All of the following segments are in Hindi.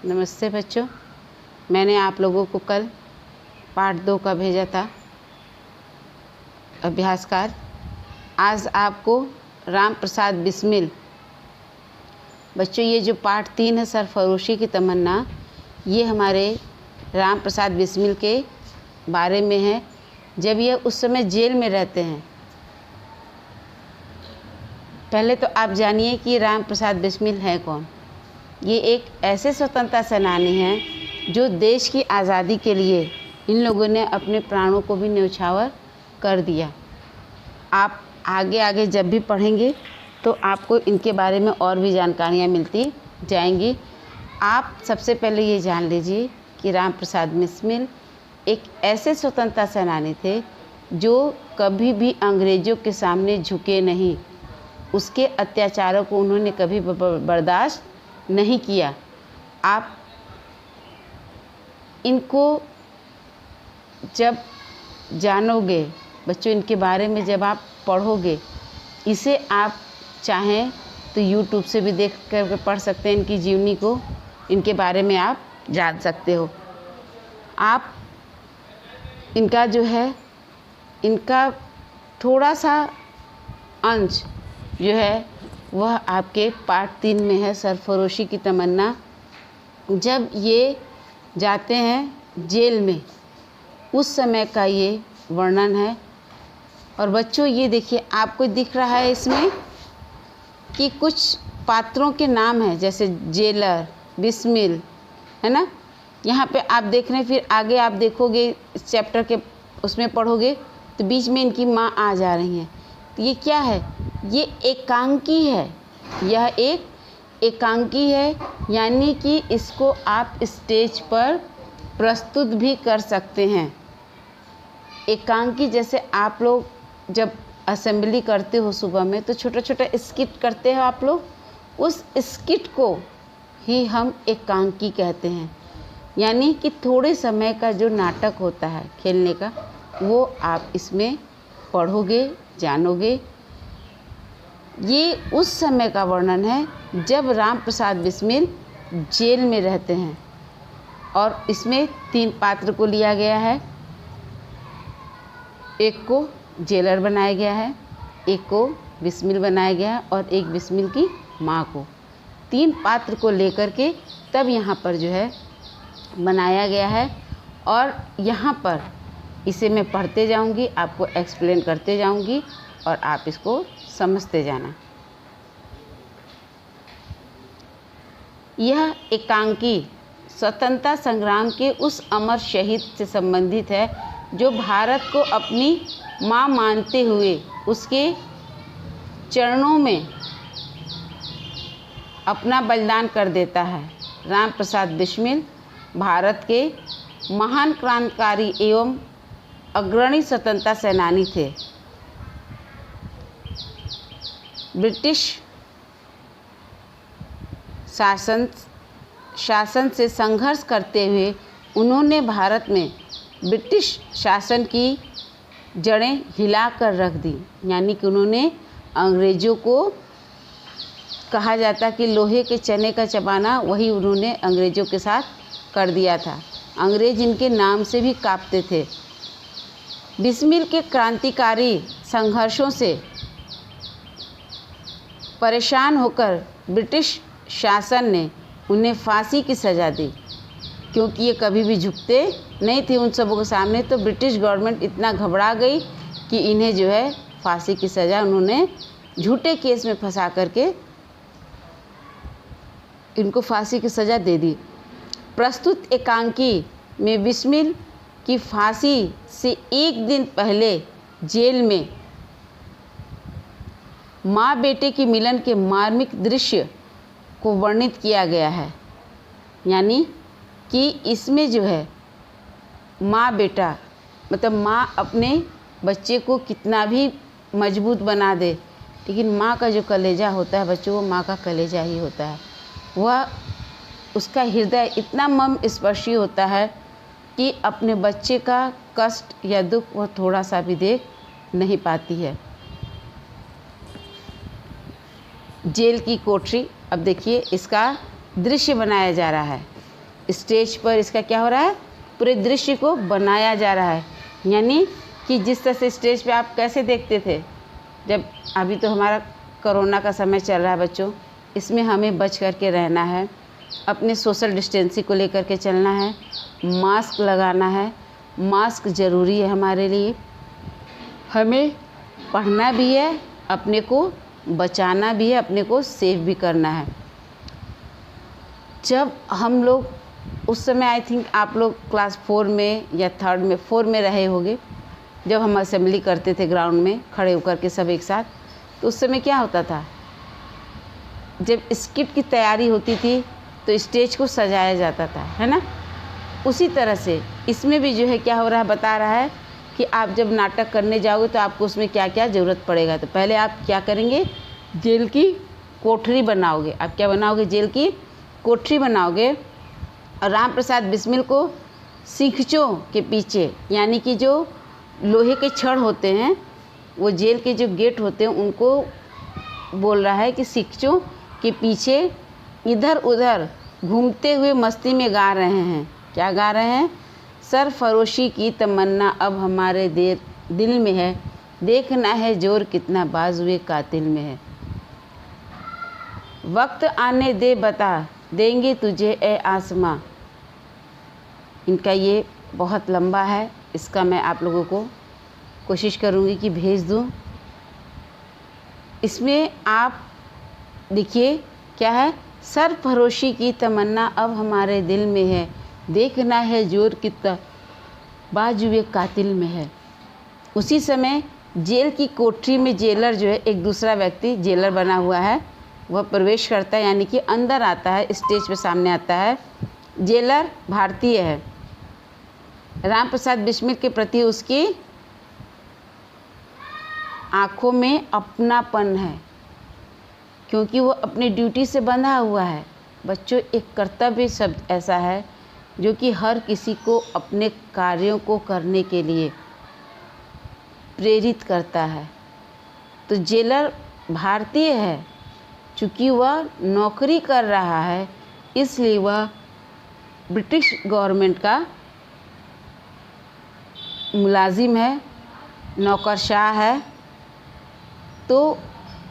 नमस्ते बच्चों, मैंने आप लोगों को कल पार्ट 2 का भेजा था अभ्यास कार्य। आज आपको राम प्रसाद बिस्मिल, बच्चों ये जो पार्ट 3 है सरफरोशी की तमन्ना, ये हमारे राम प्रसाद बिस्मिल के बारे में है जब ये उस समय जेल में रहते हैं। पहले तो आप जानिए कि राम प्रसाद बिस्मिल है कौन। ये एक ऐसे स्वतंत्रता सेनानी हैं जो देश की आज़ादी के लिए इन लोगों ने अपने प्राणों को भी न्यौछावर कर दिया। आप आगे आगे जब भी पढ़ेंगे तो आपको इनके बारे में और भी जानकारियाँ मिलती जाएंगी। आप सबसे पहले ये जान लीजिए कि राम प्रसाद बिस्मिल एक ऐसे स्वतंत्रता सेनानी थे जो कभी भी अंग्रेज़ों के सामने झुके नहीं। उसके अत्याचारों को उन्होंने कभी बर्दाश्त नहीं किया। आप इनको जब जानोगे बच्चों, इनके बारे में जब आप पढ़ोगे, इसे आप चाहें तो YouTube से भी देख कर पढ़ सकते हैं। इनकी जीवनी को, इनके बारे में आप जान सकते हो। आप इनका जो है, इनका थोड़ा सा अंश जो है वह आपके पार्ट 3 में है, सरफरोशी की तमन्ना। जब ये जाते हैं जेल में उस समय का ये वर्णन है। और बच्चों ये देखिए, आपको दिख रहा है इसमें कि कुछ पात्रों के नाम हैं, जैसे जेलर, बिस्मिल, है ना। यहाँ पे आप देख रहे हैं। फिर आगे आप देखोगे इस चैप्टर के, उसमें पढ़ोगे तो बीच में इनकी माँ आ जा रही हैं। तो ये क्या है? ये एकांकी है। यह एक एकांकी है, यानी कि इसको आप स्टेज पर प्रस्तुत भी कर सकते हैं। एकांकी जैसे आप लोग जब असेंबली करते हो सुबह में तो छोटा छोटा स्किट करते हो आप लोग, उस स्किट को ही हम एकांकी कहते हैं। यानी कि थोड़े समय का जो नाटक होता है खेलने का, वो आप इसमें पढ़ोगे, जानोगे। ये उस समय का वर्णन है जब राम प्रसाद बिस्मिल जेल में रहते हैं। और इसमें 3 पात्र को लिया गया है। एक को जेलर बनाया गया है, एक को बिस्मिल बनाया गया है और एक बिस्मिल की माँ को। 3 पात्र को लेकर के तब यहाँ पर जो है बनाया गया है। और यहाँ पर इसे मैं पढ़ते जाऊँगी, आपको एक्सप्लेन करते जाऊँगी और आप इसको समझते जाना। यह एकांकी स्वतंत्रता संग्राम के उस अमर शहीद से संबंधित है जो भारत को अपनी माँ मानते हुए उसके चरणों में अपना बलिदान कर देता है। राम प्रसाद बिस्मिल भारत के महान क्रांतिकारी एवं अग्रणी स्वतंत्रता सेनानी थे। ब्रिटिश शासन से संघर्ष करते हुए उन्होंने भारत में ब्रिटिश शासन की जड़ें हिलाकर रख दी। यानी कि उन्होंने अंग्रेज़ों को, कहा जाता कि लोहे के चने का चबाना, वही उन्होंने अंग्रेज़ों के साथ कर दिया था। अंग्रेज़ इनके नाम से भी कांपते थे। बिस्मिल के क्रांतिकारी संघर्षों से परेशान होकर ब्रिटिश शासन ने उन्हें फांसी की सज़ा दी, क्योंकि ये कभी भी झुकते नहीं थे उन सबों के सामने। तो ब्रिटिश गवर्नमेंट इतना घबरा गई कि इन्हें जो है फांसी की सज़ा, उन्होंने झूठे केस में फंसा करके इनको फांसी की सज़ा दे दी। प्रस्तुत एकांकी में बिस्मिल की फांसी से एक दिन पहले जेल में माँ बेटे के मिलन के मार्मिक दृश्य को वर्णित किया गया है। यानी कि इसमें जो है माँ बेटा, मतलब माँ अपने बच्चे को कितना भी मजबूत बना दे, लेकिन माँ का जो कलेजा होता है बच्चों, वो माँ का कलेजा ही होता है। वह, उसका हृदय इतना मर्म स्पर्शी होता है कि अपने बच्चे का कष्ट या दुख वह थोड़ा सा भी देख नहीं पाती है। जेल की कोठरी, अब देखिए इसका दृश्य बनाया जा रहा है। स्टेज पर इसका क्या हो रहा है, पूरे दृश्य को बनाया जा रहा है। यानी कि जिस तरह से स्टेज पे आप कैसे देखते थे, जब अभी तो हमारा कोरोना का समय चल रहा है बच्चों, इसमें हमें बच कर के रहना है, अपने सोशल डिस्टेंसिंग को लेकर के चलना है, मास्क लगाना है। मास्क ज़रूरी है हमारे लिए, हमें पढ़ना भी है, अपने को बचाना भी है, अपने को सेफ भी करना है। जब हम लोग उस समय, आई थिंक आप लोग क्लास 4 में या 4 में रहे होंगे, जब हम असेंबली करते थे ग्राउंड में खड़े होकर के सब एक साथ, तो उस समय क्या होता था, जब स्किट की तैयारी होती थी तो स्टेज को सजाया जाता था, है ना। उसी तरह से इसमें भी जो है क्या हो रहा है, बता रहा है कि आप जब नाटक करने जाओगे तो आपको उसमें क्या क्या ज़रूरत पड़ेगा। तो पहले आप क्या करेंगे, जेल की कोठरी बनाओगे। आप क्या बनाओगे, जेल की कोठरी बनाओगे। और राम प्रसाद बिस्मिल को सीखचों के पीछे, यानी कि जो लोहे के छड़ होते हैं, वो जेल के जो गेट होते हैं, उनको बोल रहा है कि सीखचों के पीछे इधर उधर घूमते हुए मस्ती में गा रहे हैं। क्या गा रहे हैं, सरफरोशी की तमन्ना अब हमारे दिल में है, देखना है जोर कितना बाजुए कातिल में है। वक्त आने दे बता देंगे तुझे ए आसमां। इनका ये बहुत लंबा है, इसका मैं आप लोगों को कोशिश करूँगी कि भेज दूँ। इसमें आप देखिए क्या है, सरफरोशी की तमन्ना अब हमारे दिल में है, देखना है जोर कितना बाजुए कातिल में है। उसी समय जेल की कोठरी में जेलर जो है, एक दूसरा व्यक्ति जेलर बना हुआ है, वह प्रवेश करता है, यानी कि अंदर आता है, स्टेज पे सामने आता है। जेलर भारतीय है। राम प्रसाद बिस्मिल के प्रति उसकी आँखों में अपनापन है, क्योंकि वो अपनी ड्यूटी से बंधा हुआ है। बच्चों, एक कर्तव्य शब्द ऐसा है जो कि हर किसी को अपने कार्यों को करने के लिए प्रेरित करता है। तो जेलर भारतीय है, चूँकि वह नौकरी कर रहा है, इसलिए वह ब्रिटिश गवर्नमेंट का मुलाजिम है, नौकरशाह है। तो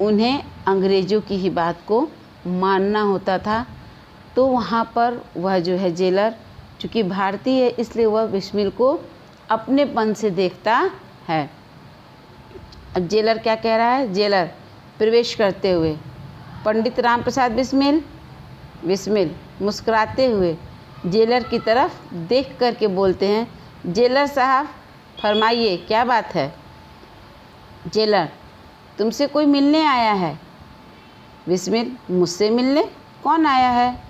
उन्हें अंग्रेज़ों की ही बात को मानना होता था। तो वहाँ पर वह जो है जेलर, चूँकि भारतीय है, इसलिए वह बिस्मिल को अपनेपन से देखता है। अब जेलर क्या कह रहा है, जेलर प्रवेश करते हुए, पंडित राम प्रसाद बिस्मिल मुस्कुराते हुए जेलर की तरफ देख कर के बोलते हैं, जेलर साहब फरमाइए क्या बात है। जेलर, तुमसे कोई मिलने आया है। बिस्मिल, मुझसे मिलने कौन आया है।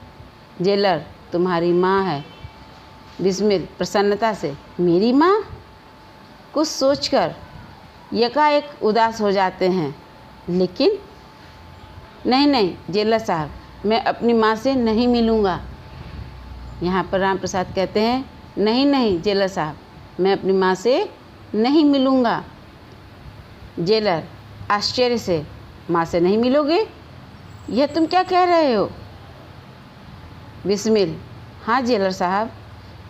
जेलर, तुम्हारी माँ है। बिस्मिल प्रसन्नता से, मेरी माँ। कुछ सोचकर यकाएक उदास हो जाते हैं, लेकिन नहीं जेलर साहब, मैं अपनी माँ से नहीं मिलूँगा। यहाँ पर राम प्रसाद कहते हैं, नहीं जेलर साहब, मैं अपनी माँ से नहीं मिलूँगा। जेलर आश्चर्य से, माँ से नहीं मिलोगे, यह तुम क्या कह रहे हो। बिस्मिल, हाँ जेलर साहब,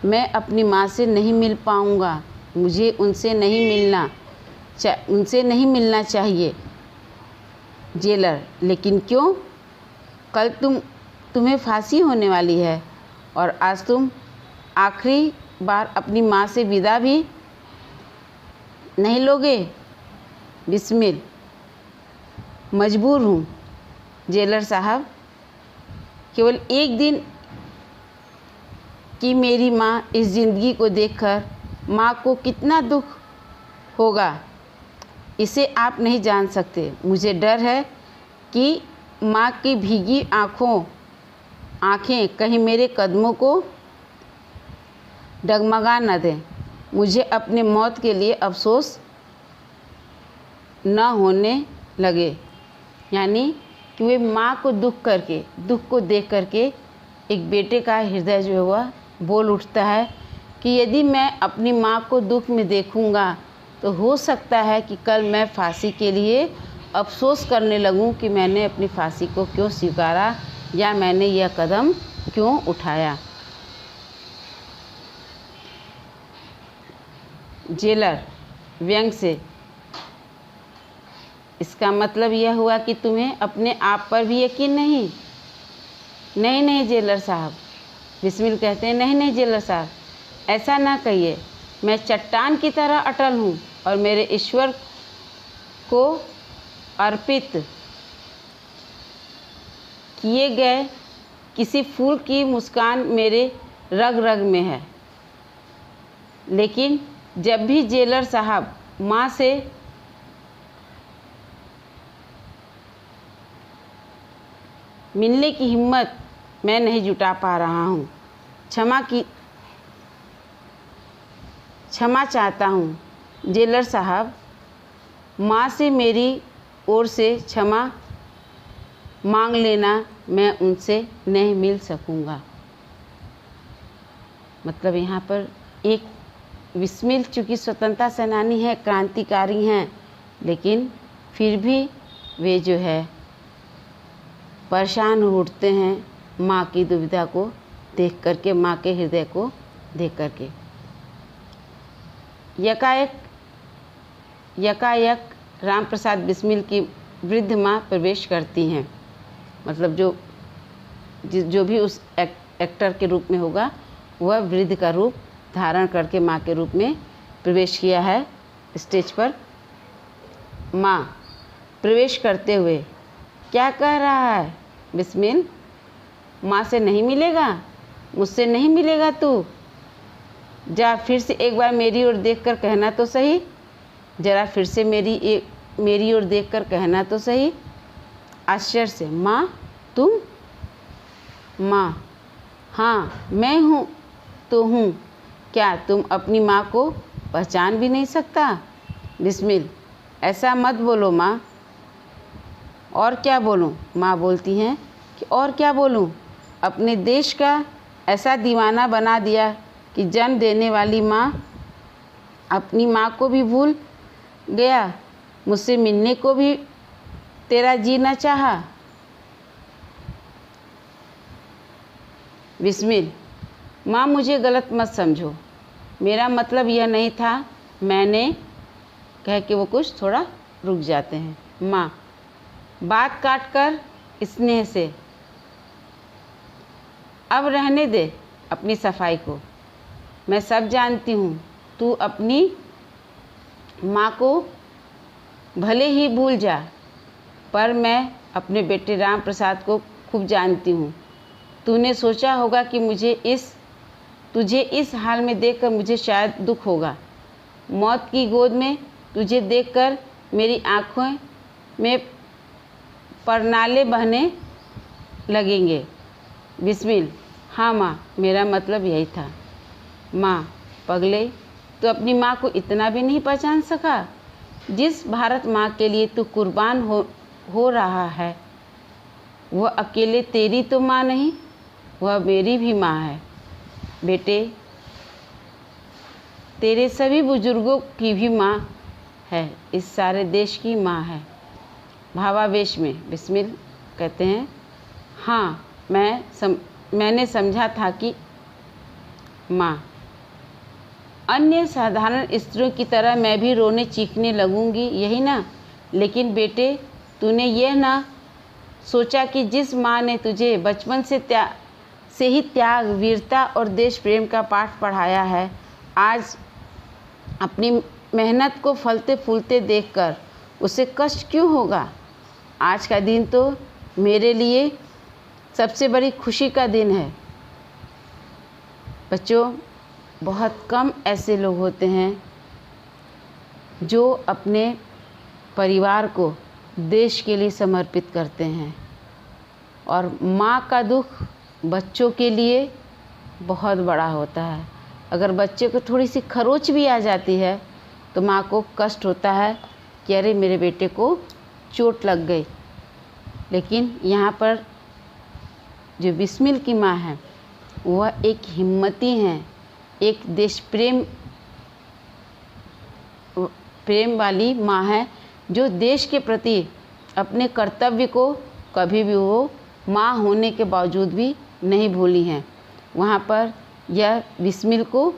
मैं अपनी माँ से नहीं मिल पाऊँगा, मुझे उनसे नहीं मिलना चाहिए। जेलर, लेकिन क्यों, कल तुम्हें फांसी होने वाली है और आज तुम आखिरी बार अपनी माँ से विदा भी नहीं लोगे। बिस्मिल, मजबूर हूँ जेलर साहब, केवल एक दिन कि मेरी माँ इस ज़िंदगी को देखकर माँ को कितना दुख होगा, इसे आप नहीं जान सकते। मुझे डर है कि माँ की भीगी आँखें कहीं मेरे कदमों को डगमगा न दें, मुझे अपने मौत के लिए अफसोस न होने लगे। यानी कि वे माँ को दुख को देख करके एक बेटे का हृदय जो है वह बोल उठता है कि यदि मैं अपनी माँ को दुख में देखूँगा तो हो सकता है कि कल मैं फांसी के लिए अफसोस करने लगूँ कि मैंने अपनी फांसी को क्यों स्वीकारा या मैंने यह कदम क्यों उठाया। जेलर व्यंग से। इसका मतलब यह हुआ कि तुम्हें अपने आप पर भी यकीन नहीं। नहीं नहीं जेलर साहब, बिस्मिल कहते हैं, नहीं नहीं जेलर साहब, ऐसा ना कहिए। मैं चट्टान की तरह अटल हूँ और मेरे ईश्वर को अर्पित किए गए किसी फूल की मुस्कान मेरे रग रग में है। लेकिन जब भी जेलर साहब माँ से मिलने की हिम्मत मैं नहीं जुटा पा रहा हूँ, क्षमा चाहता हूँ जेलर साहब। माँ से मेरी ओर से क्षमा मांग लेना, मैं उनसे नहीं मिल सकूँगा। मतलब यहाँ पर एक बिस्मिल चूँकि स्वतंत्रता सेनानी है, क्रांतिकारी हैं, लेकिन फिर भी वे जो है परेशान हो उठते हैं माँ की दुविधा को देख करके, माँ के हृदय को देख करके। यकायक राम प्रसाद बिस्मिल की वृद्ध माँ प्रवेश करती हैं। मतलब जो भी उस एक्टर के रूप में होगा वह वृद्ध का रूप धारण करके माँ के रूप में प्रवेश किया है स्टेज पर। माँ प्रवेश करते हुए क्या कह रहा है बिस्मिल? माँ से नहीं मिलेगा, मुझसे नहीं मिलेगा तू? जा फिर से एक बार मेरी ओर देखकर कहना तो सही, जरा फिर से मेरी ओर देखकर कहना तो सही। आश्चर्य से, माँ तुम? माँ हाँ मैं हूँ तो हूँ, क्या तुम अपनी माँ को पहचान भी नहीं सकता? बिस्मिल ऐसा मत बोलो माँ। और क्या बोलूँ? माँ बोलती हैं कि और क्या बोलूँ? अपने देश का ऐसा दीवाना बना दिया कि जन्म देने वाली माँ अपनी माँ को भी भूल गया, मुझसे मिलने को भी तेरा जी न चाहा। बिस्मिल माँ मुझे गलत मत समझो, मेरा मतलब यह नहीं था। मैंने कह के वो कुछ थोड़ा रुक जाते हैं। माँ बात काट कर स्नेह से, अब रहने दे अपनी सफाई को। मैं सब जानती हूँ, तू अपनी माँ को भले ही भूल जा, पर मैं अपने बेटे राम प्रसाद को खूब जानती हूँ। तूने सोचा होगा कि तुझे इस हाल में देखकर मुझे शायद दुख होगा। मौत की गोद में तुझे देखकर मेरी आँखों में परनाले बहने लगेंगे। बिस्मिल हाँ माँ, मेरा मतलब यही था। माँ पगले, तो अपनी माँ को इतना भी नहीं पहचान सका? जिस भारत माँ के लिए तू कुर्बान हो रहा है, वह अकेले तेरी तो माँ नहीं, वह मेरी भी माँ है। बेटे तेरे सभी बुजुर्गों की भी माँ है, इस सारे देश की माँ है। भावावेश में बिस्मिल कहते हैं, हाँ मैंने समझा था कि माँ अन्य साधारण स्त्रियों की तरह मैं भी रोने चीखने लगूंगी, यही ना? लेकिन बेटे तूने यह ना सोचा कि जिस माँ ने तुझे बचपन से ही त्याग, वीरता और देश प्रेम का पाठ पढ़ाया है, आज अपनी मेहनत को फलते फूलते देखकर उसे कष्ट क्यों होगा? आज का दिन तो मेरे लिए सबसे बड़ी खुशी का दिन है। बच्चों, बहुत कम ऐसे लोग होते हैं जो अपने परिवार को देश के लिए समर्पित करते हैं, और माँ का दुख बच्चों के लिए बहुत बड़ा होता है। अगर बच्चे को थोड़ी सी खरोच भी आ जाती है तो माँ को कष्ट होता है कि अरे मेरे बेटे को चोट लग गई। लेकिन यहाँ पर जो बिस्मिल की माँ है वह एक हिम्मती हैं, एक देश प्रेम वाली माँ है, जो देश के प्रति अपने कर्तव्य को कभी भी वो माँ होने के बावजूद भी नहीं भूली हैं। वहाँ पर यह बिस्मिल को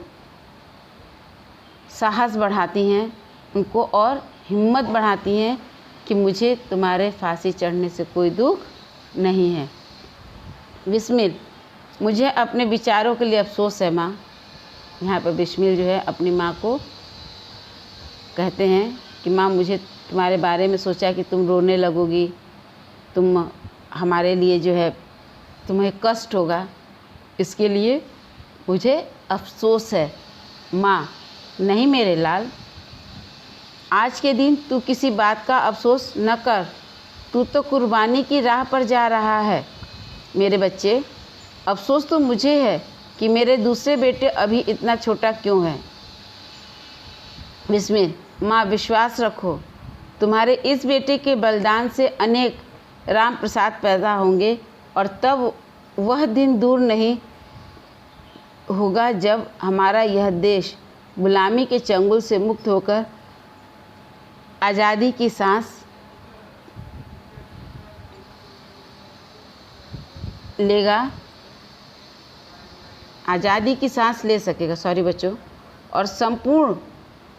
साहस बढ़ाती हैं, उनको और हिम्मत बढ़ाती हैं कि मुझे तुम्हारे फांसी चढ़ने से कोई दुख नहीं है। बिस्मिल, मुझे अपने विचारों के लिए अफसोस है माँ। यहाँ पर बिस्मिल जो है अपनी माँ को कहते हैं कि माँ, मुझे तुम्हारे बारे में सोचा कि तुम रोने लगोगी, तुम हमारे लिए जो है तुम्हें कष्ट होगा, इसके लिए मुझे अफसोस है माँ। नहीं मेरे लाल, आज के दिन तू किसी बात का अफसोस न कर, तू तो कुर्बानी की राह पर जा रहा है। मेरे बच्चे, अफसोस तो मुझे है कि मेरे दूसरे बेटे अभी इतना छोटा क्यों है। बिस्मिल, माँ विश्वास रखो, तुम्हारे इस बेटे के बलिदान से अनेक राम प्रसाद पैदा होंगे और तब वह दिन दूर नहीं होगा जब हमारा यह देश गुलामी के चंगुल से मुक्त होकर आज़ादी की सांस लेगा, आज़ादी की सांस ले सकेगा। सॉरी बच्चों। और संपूर्ण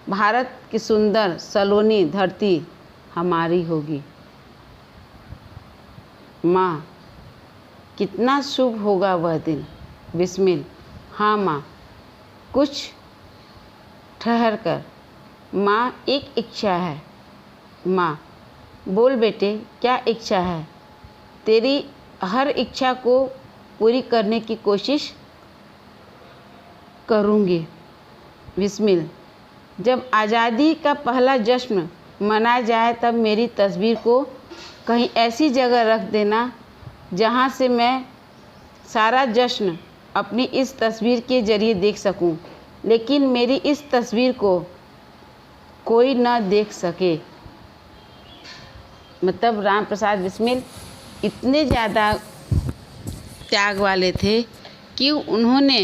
भारत की सुंदर सलोनी धरती हमारी होगी। माँ, कितना शुभ होगा वह दिन। बिस्मिल, हाँ माँ, कुछ ठहर कर। माँ, एक इच्छा है। माँ, बोल बेटे, क्या इच्छा है? तेरी हर इच्छा को पूरी करने की कोशिश करूँगी। बिस्मिल, जब आज़ादी का पहला जश्न मनाया जाए तब मेरी तस्वीर को कहीं ऐसी जगह रख देना जहाँ से मैं सारा जश्न अपनी इस तस्वीर के ज़रिए देख सकूं, लेकिन मेरी इस तस्वीर को कोई न देख सके। मतलब राम प्रसाद बिस्मिल इतने ज़्यादा त्याग वाले थे कि उन्होंने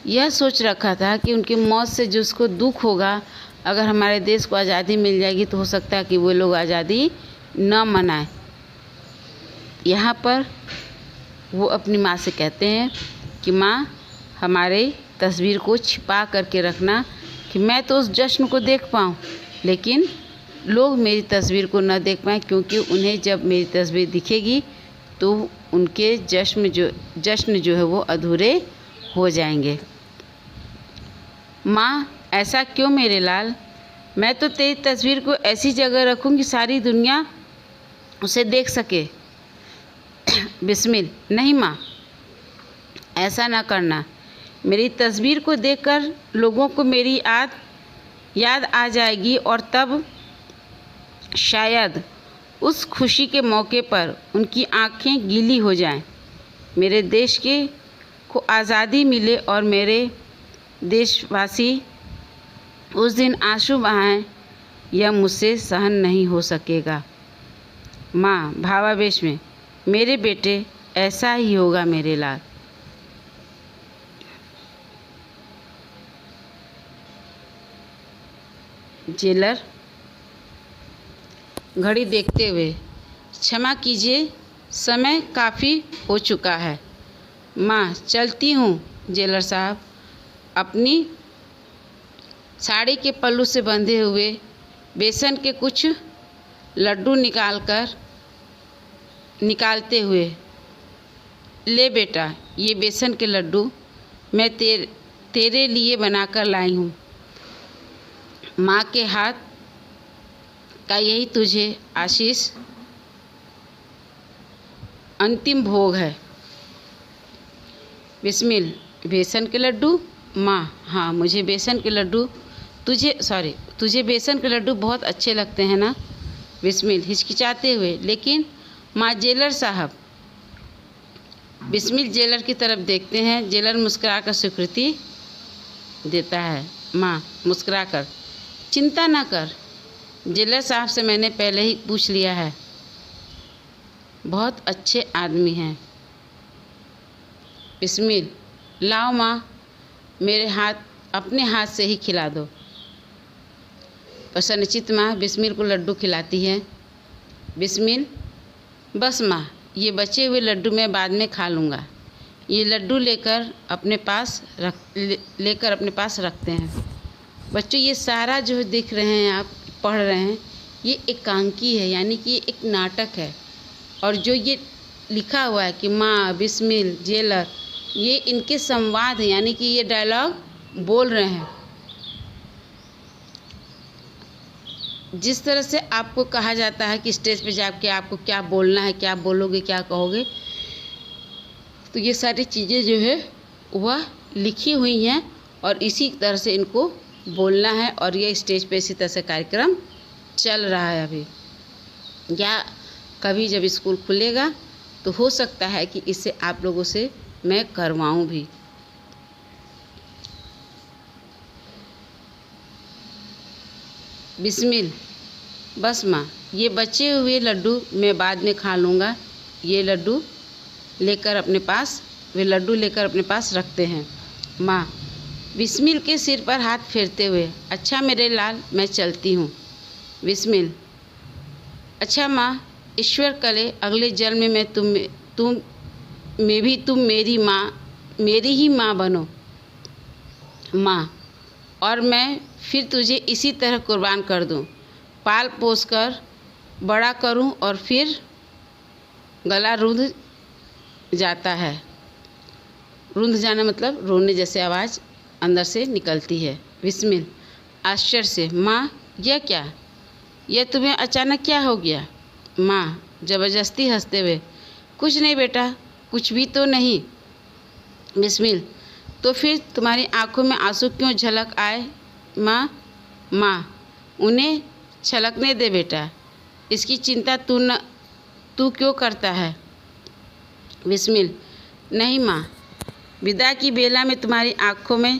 यह सोच रखा था कि उनकी मौत से जो उसको दुख होगा, अगर हमारे देश को आज़ादी मिल जाएगी तो हो सकता है कि वो लोग आज़ादी न मनाएं। यहाँ पर वो अपनी माँ से कहते हैं कि माँ, हमारे तस्वीर को छिपा करके रखना कि मैं तो उस जश्न को देख पाऊँ, लेकिन लोग मेरी तस्वीर को न देख पाएँ, क्योंकि उन्हें जब मेरी तस्वीर दिखेगी तो उनके जश्न जो है वो अधूरे हो जाएंगे। माँ, ऐसा क्यों मेरे लाल? मैं तो तेरी तस्वीर को ऐसी जगह रखूँगी सारी दुनिया उसे देख सके। बिस्मिल, नहीं माँ, ऐसा ना करना। मेरी तस्वीर को देखकर लोगों को मेरी याद आ जाएगी और तब शायद उस खुशी के मौके पर उनकी आँखें गीली हो जाएं। मेरे देश को आज़ादी मिले और मेरे देशवासी उस दिन आंसू बहाएं, यह मुझसे सहन नहीं हो सकेगा। माँ, भावावेश में, मेरे बेटे, ऐसा ही होगा मेरे लाल। जेलर घड़ी देखते हुए, क्षमा कीजिए, समय काफ़ी हो चुका है। माँ, चलती हूँ जेलर साहब। अपनी साड़ी के पल्लू से बंधे हुए बेसन के कुछ लड्डू निकालते हुए, ले बेटा, ये बेसन के लड्डू मैं तेरे लिए बनाकर लाई हूँ। माँ के हाथ का यही तुझे आशीष अंतिम भोग है। बिस्मिल, बेसन के लड्डू? माँ, हाँ, मुझे बेसन के लड्डू तुझे बेसन के लड्डू बहुत अच्छे लगते हैं ना? बिस्मिल हिचकिचाते हुए, लेकिन माँ, जेलर साहब। बिस्मिल जेलर की तरफ देखते हैं। जेलर मुस्कुराकर स्वीकृति देता है। माँ मुस्कुराकर, चिंता ना कर, जेलर साहब से मैंने पहले ही पूछ लिया है, बहुत अच्छे आदमी हैं। बिस्मिल, लाओ माँ, अपने हाथ से ही खिला दो। प्रसन्नचित्त माँ बिस्मिल को लड्डू खिलाती है। बिस्मिल, बस माँ, ये बचे हुए लड्डू मैं बाद में खा लूँगा, ये लड्डू लेकर अपने पास रखते हैं। बच्चों ये सारा जो दिख रहे हैं आप पढ़ रहे हैं, ये एकांकी है, यानी कि ये एक नाटक है। और जो ये लिखा हुआ है कि माँ, बिस्मिल, जेलर, ये इनके संवाद है, यानी कि ये डायलॉग बोल रहे हैं। जिस तरह से आपको कहा जाता है कि स्टेज पे जाके आपको क्या बोलना है, क्या बोलोगे, क्या कहोगे, तो ये सारी चीज़ें जो है वह लिखी हुई हैं और इसी तरह से इनको बोलना है। और ये स्टेज पे इसी तरह से कार्यक्रम चल रहा है अभी। या कभी जब स्कूल खुलेगा तो हो सकता है कि इससे आप लोगों से मैं करवाऊँ भी। बिस्मिल, बस माँ, ये बचे हुए लड्डू मैं बाद में खा लूँगा। ये लड्डू लेकर अपने पास रखते हैं। माँ, बिस्मिल के सिर पर हाथ फेरते हुए, अच्छा मेरे लाल, मैं चलती हूँ। बिस्मिल, अच्छा माँ, ईश्वर करे अगले जन्म में तुम मेरी ही माँ बनो माँ, और मैं फिर तुझे इसी तरह कुर्बान कर दूँ, पाल पोस कर बड़ा करूँ और फिर गला रूंध जाता है। रूंध जाना मतलब रोने जैसे आवाज़ अंदर से निकलती है। बिस्मिल, आश्चर्य से, माँ यह क्या, यह तुम्हें अचानक क्या हो गया। माँ, ज़बरदस्ती हंसते हुए, कुछ नहीं बेटा, कुछ भी तो नहीं। बिस्मिल, तो फिर तुम्हारी आंखों में आंसू क्यों झलक आए। माँ, उन्हें छलकने दे बेटा, इसकी चिंता तू क्यों करता है। बिस्मिल, नहीं माँ, विदा की बेला में तुम्हारी आंखों में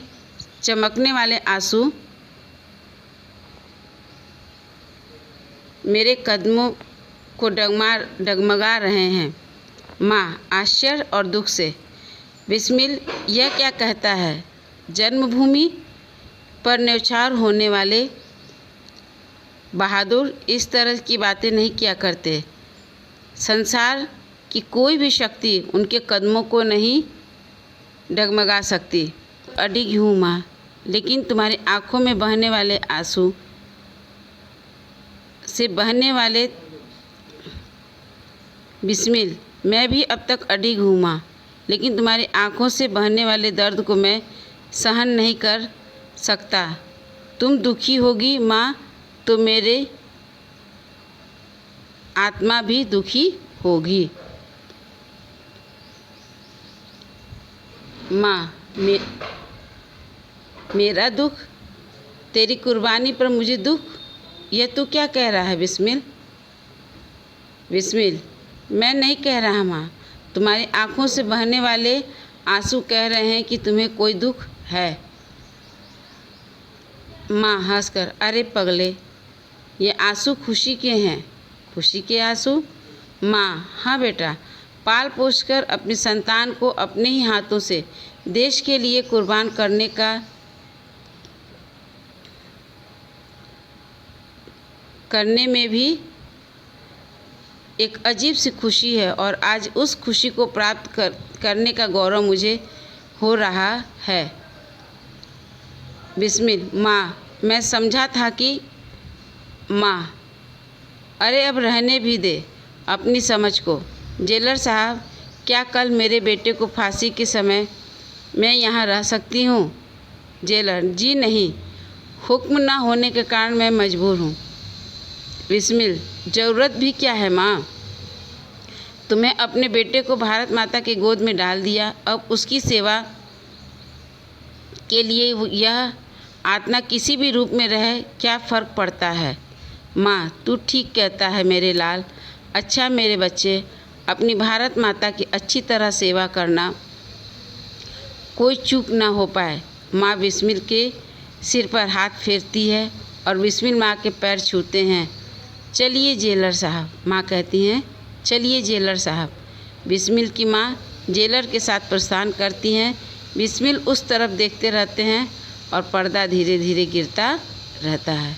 चमकने वाले आंसू मेरे कदमों को डगमगा रहे हैं। माँ, आश्चर्य और दुख से। बिस्मिल, यह क्या कहता है, जन्मभूमि पर न्यौछावर होने वाले बहादुर इस तरह की बातें नहीं किया करते। संसार की कोई भी शक्ति उनके कदमों को नहीं डगमगा सकती। अडिग हूँ माँ, लेकिन तुम्हारी आँखों में बहने वाले आंसू से बहने वाले। बिस्मिल, मैं भी अब तक अडिग हूँ माँ, लेकिन तुम्हारी आँखों से बहने वाले दर्द को मैं सहन नहीं कर सकता। तुम दुखी होगी माँ तो मेरे आत्मा भी दुखी होगी। माँ, मेरा दुख, तेरी कुर्बानी पर मुझे दुख, यह तू क्या कह रहा है। बिस्मिल, मैं नहीं कह रहा माँ, तुम्हारी आँखों से बहने वाले आंसू कह रहे हैं कि तुम्हें कोई दुख है। माँ हंसकर, अरे पगले, ये आंसू खुशी के हैं। खुशी के आंसू। माँ, हाँ बेटा, पाल पोस कर अपनी संतान को अपने ही हाथों से देश के लिए कुर्बान करने में भी एक अजीब सी खुशी है, और आज उस खुशी को प्राप्त करने का गौरव मुझे हो रहा है। बिस्मिल, माँ, मैं समझा था कि। माँ, अरे अब रहने भी दे अपनी समझ को। जेलर साहब, क्या कल मेरे बेटे को फांसी के समय मैं यहाँ रह सकती हूँ। जेलर, जी नहीं, हुक्म ना होने के कारण मैं मजबूर हूँ। बिस्मिल, ज़रूरत भी क्या है माँ, तुम्हें अपने बेटे को भारत माता की गोद में डाल दिया, अब उसकी सेवा के लिए यह आत्मा किसी भी रूप में रहे क्या फ़र्क पड़ता है। माँ, तू ठीक कहता है मेरे लाल। अच्छा मेरे बच्चे, अपनी भारत माता की अच्छी तरह सेवा करना, कोई चूक ना हो पाए। माँ बिस्मिल के सिर पर हाथ फेरती है और बिस्मिल माँ के पैर छूते हैं। चलिए जेलर साहब, माँ कहती हैं, चलिए जेलर साहब। बिस्मिल की माँ जेलर के साथ प्रस्थान करती हैं। बिस्मिल उस तरफ देखते रहते हैं और पर्दा धीरे धीरे गिरता रहता है।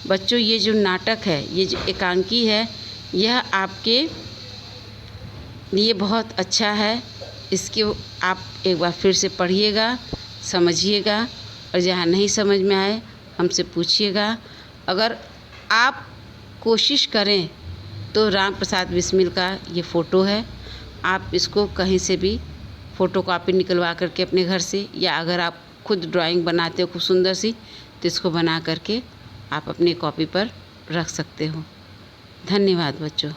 बच्चों, ये जो नाटक है, ये जो एकांकी है, यह आपके लिए बहुत अच्छा है। इसके आप एक बार फिर से पढ़िएगा, समझिएगा, और जहाँ नहीं समझ में आए हमसे पूछिएगा। अगर आप कोशिश करें तो राम प्रसाद बिस्मिल का ये फ़ोटो है, आप इसको कहीं से भी फ़ोटोकॉपी निकलवा करके अपने घर से, या अगर आप खुद ड्राइंग बनाते हो खूब सुंदर सी, तो इसको बना करके आप अपनी कॉपी पर रख सकते हो। धन्यवाद बच्चों।